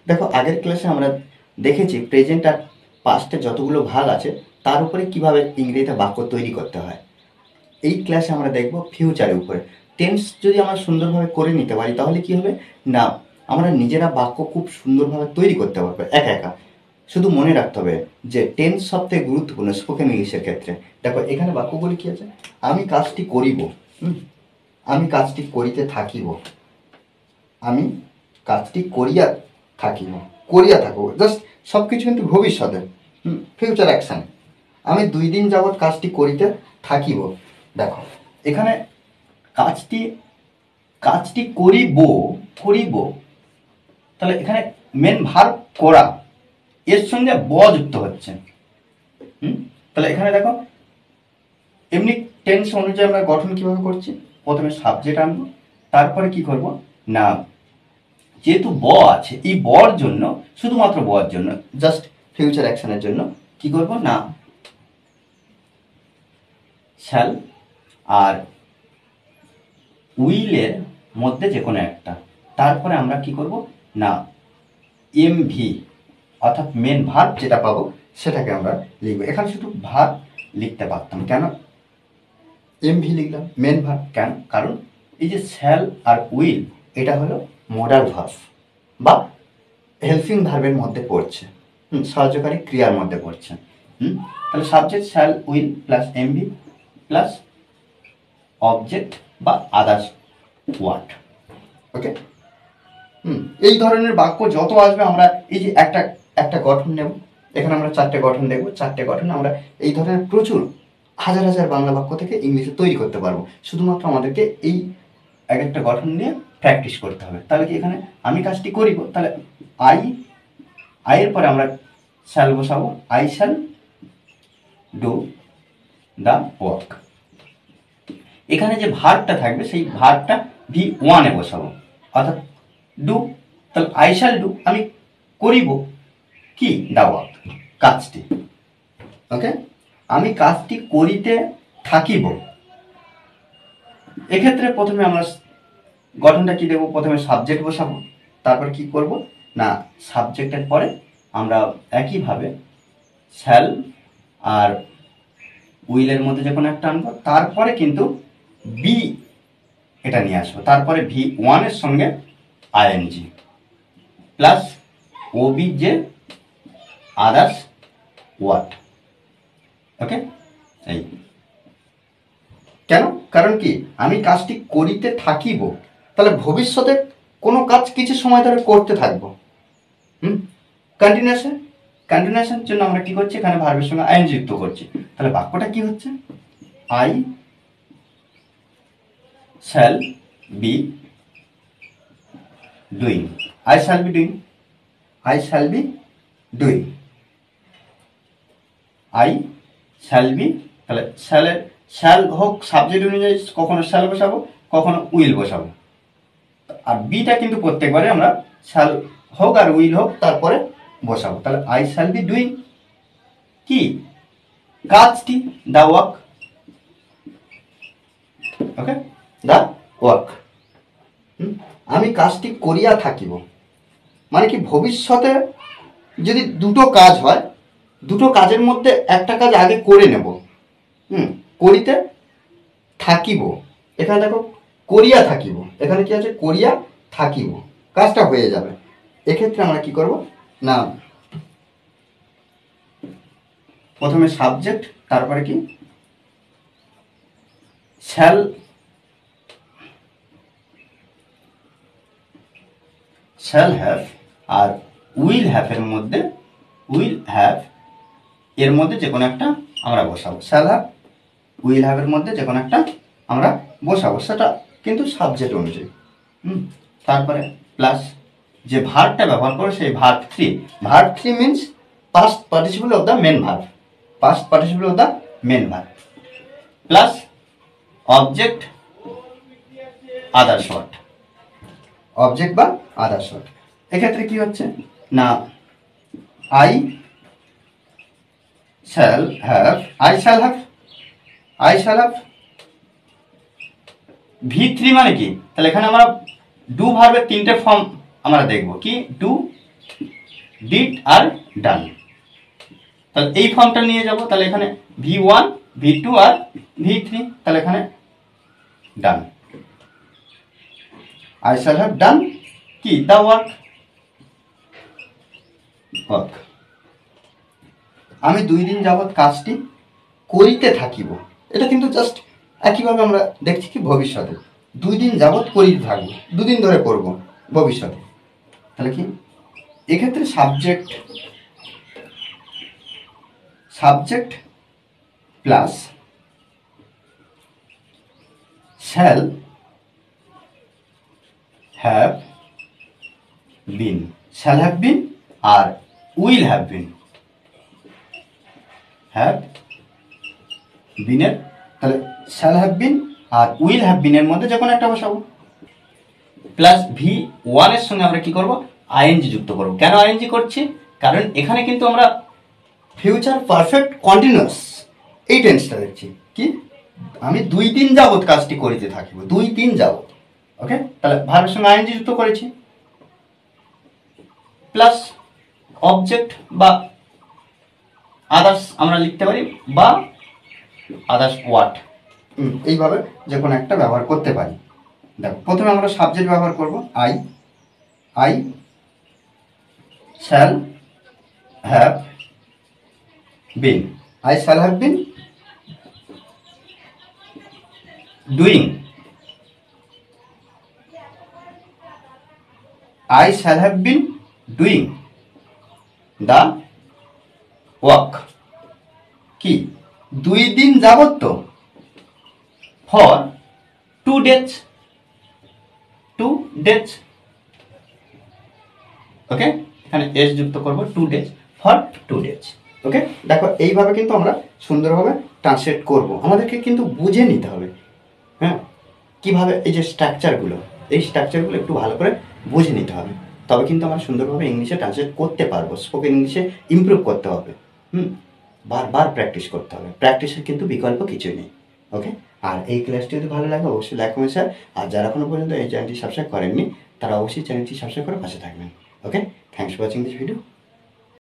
দেখো আগের ক্লাসে আমরা দেখেছি প্রেজেন্ট আর পাস্টে যতগুলো ভাগ আছে তার উপরে কিভাবে ইংরেজিতে বাক্য তৈরি করতে হয়। এই ক্লাসে আমরা দেখব ফিউচারের উপরে। টেন্স যদি আমরা সুন্দরভাবে করে নিতে পারি তাহলে কি হবে না, আমরা নিজেরা বাক্য খুব সুন্দরভাবে তৈরি করতে পারবো একা একা। শুধু মনে রাখতে হবে যে টেন্স সবথেকে গুরুত্বপূর্ণ স্পোকেন ইংলিশের ক্ষেত্রে। দেখো এখানে বাক্যগুলি কি আছে, আমি কাজটি করিব, আমি কাজটি করিতে থাকিব, আমি কাজটি করিয়া থাকিব, করিয়া থাকবো, জাস্ট সব কিছু কিন্তু ভবিষ্যতে, ফিউচার অ্যাকশন। আমি 2 দিন যাবৎ কাজটি করিতে থাকিব। দেখো এখানে কাজটি কাজটি করিব, করিব, তাহলে এখানে মেন ভার্ব করা, এর সঙ্গে ব যুক্ত হচ্ছে। তাহলে এখানে দেখো এমনি টেন্স অনুযায়ী আমরা গঠন কিভাবে করছি, প্রথমে সাবজেক্ট আনবো, তারপরে কি করব না, যেহেতু ব আছে এই বর জন্য, শুধুমাত্র বর জন্য, জাস্ট ফিউচার অ্যাকশনের জন্য কি করব না শ্যাল আর উইলের মধ্যে যে কোনো একটা, তারপরে আমরা কি করব না এমভি অর্থাৎ মেন ভার্ব যেটা পাবো সেটাকে আমরা লিখবো। এখানে শুধু ভার্ব লিখতে পারতাম, কেন এমভি লিখলাম মেন ভার্ব, কেন কারণ এই যে শ্যাল আর উইল এটা হলো মডাল ভার্ব বা হেল্পিং ভার্বের মধ্যে পড়ছে, সাহায্যকারী ক্রিয়ার মধ্যে পড়ছে। তাহলে subject shall will plus MV plus object বা আদার্স ওয়ার্ড। ওকে, এই ধরনের বাক্য যত আসবে আমরা এই যে একটা একটা গঠন নেব, এখানে আমরা 4টে গঠন দেখব, 4টে গঠন আমরা এই ধরনের প্রচুর হাজার হাজার বাংলা বাক্য থেকে ইংলিশে তৈরি করতে পারবো। শুধুমাত্র আমাদেরকে এই এক একটা গঠন নিয়ে প্র্যাকটিস করতে হবে। তাহলে কি এখানে আমি কাজটি করিব, তাহলে আইয়ের পরে আমরা শ্যাল বসাবো, I shall do the work. এখানে যে ভার্বটা থাকবে সেই ভার্বটা V1 এ বসাবো, অর্থাৎ ডু, তাহলে আই শ্যাল ডু, আমি করিব কি দ্য ওয়ার্ক, কাজটি। ওকে, আমি কাজটি করিতে থাকিব। এক্ষেত্রে প্রথমে আমরা গঠনটা কি দেব, প্রথমে সাবজেক্ট বসাবো, তারপর কি করব না সাবজেক্টের পরে আমরা একইভাবে শ্যাল আর উইলের মধ্যে যে কোনো একটা আনবো, তারপরে কিন্তু বি এটা নিয়ে আসবো, তারপরে V1 এর সঙ্গে আইএনজি প্লাস ওবি যে আদার্স ওয়ার্ড। ওকে, এই কেন, কারণ কি আমি কাজটি করিতে থাকিব, তাহলে ভবিষ্যতে কোনো কাজ কিছু সময় ধরে করতে থাকবো। কন্টিনিউশন জন্য আমরা কি করছি, এখানে ভার্বের সঙ্গে আইএনজি যুক্ত করছি। তাহলে বাক্যটা কি হচ্ছে, I shall be doing, I shall be doing, I shall be doing, I shall be, তাহলে শ্যালের শ্যাল হোক সাবজেক্ট অনুযায়ী, কখনো শ্যাল বসাবো কখনো উইল বসাবো, আর বিটা কিন্তু প্রত্যেকবারে আমরা শ্যাল হোক আর উইল হোক তারপরে বসাবো। তাহলে আই শ্যাল বি ডুইং কি কাজটি, the work. Okay, the work, আমি কাজটি করিয়া থাকিব, মানে কি ভবিষ্যতে যদি দুটো কাজ হয়, দুটো কাজের মধ্যে একটা কাজ আগে করে নেব, করিতে থাকিব, এখানে দেখো করিয়া থাকিব, এখানে কি আছে করিয়া থাকিব, কাজটা হয়ে যাবে। এক্ষেত্রে আমরা কি করব না প্রথমে সাবজেক্ট, তারপরে কি shall have or will have এর মধ্যে, উইল হ্যাভ এর মধ্যে যে কোনো একটা আমরা বসাবো, শ্যাল হ্যাভ উইল হ্যাভ এর মধ্যে যে কোনো একটা আমরা বসাবো, সেটা কিন্তু সাবজেক্ট অনুযায়ী। তারপরে প্লাস যে ভার্বটা ব্যবহার করো সেই verb 3, verb 3 means past participle of the main verb, past participle of the main verb, plus object others word, object বা আদার্স ওয়ার্ড। এক্ষেত্রে কি হচ্ছে না I shall have, I shall have, I shall have V3 মানে কি, তাহলে এখানে আমরা ডু ভার্বের 3টে ফর্ম আমরা দেখব, কি ডু ডিড আর ডান। তাহলে এই ফর্মটা নিয়ে যাব, তাহলে এখানে V1 V2 আর V3, তাহলে এখানে ডান। I shall have done কি the work। আমি 2 দিন যাবৎ কাজটি করিতে থাকিব, এটা কিন্তু জাস্ট একইভাবে আমরা দেখছি কি ভবিষ্যতে 2 দিন যাবৎ করিতে থাকবো, 2 দিন ধরে করব ভবিষ্যতে। তাহলে কি এক্ষেত্রে subject plus shall have been, shall have been আর will have been, have been এর তাহলে shall have been আর will have been এর মধ্যে যে কোনো একটা বসাবো, প্লাস V1 এর সঙ্গে আমরা কি করব আইএনজি যুক্ত করব। কেন আইএনজি করছি, কারণ এখানে কিন্তু আমরা ফিউচার পারফেক্ট কন্টিনিউয়াস এই টেন্সটা দেখছি কি আমি 2 দিন যাবত কাজটি করিতে থাকিব, 2 দিন যাবত। ওকে, তাহলে ভার্বের সঙ্গে আইএনজি যুক্ত করেছি, প্লাস অবজেক্ট বা আদার্স আমরা লিখতে পারি, বা আদার্স ওয়ার্ড, এইভাবে যে কোনো একটা ব্যবহার করতে পারি। দেখো প্রথমে আমরা সাবজেক্ট ব্যবহার করব, I shall have been, I shall have been doing, I shall have been doing the work কি 2 দিন যাবত তো for 2 days, 2 days। ওকে, এখানে এস যুক্ত করব 2 days for 2 days। ওকে, দেখো এইভাবে কিন্তু আমরা সুন্দরভাবে ট্রান্সলেট করব, আমাদেরকে কিন্তু বুঝে নিতে হবে। হ্যাঁ, কিভাবে এই যে স্ট্রাকচারগুলো, এই স্ট্রাকচারগুলো একটু ভালো করে বুঝে নিতে হবে, তবে কিন্তু আমরা সুন্দরভাবে ইংলিশে ট্রান্সলেট করতে পারবো। স্পোকেন ইংলিশে ইমপ্রুভ করতে হবে, বারবার প্র্যাকটিস করতে হবে, প্র্যাকটিসের কিন্তু বিকল্প কিছুই নেই। ওকে, আর এই ক্লাসটি যদি ভালো লাগে অবশ্যই লাইক কমেন্ট শেয়ার, আর যারা এখনো পর্যন্ত এই চ্যানেলটি সাবস্ক্রাইব করেননি তারা অবশ্যই চ্যানেলটি সাবস্ক্রাইব করে পাশে থাকবেন। Okay, thanks for watching this video.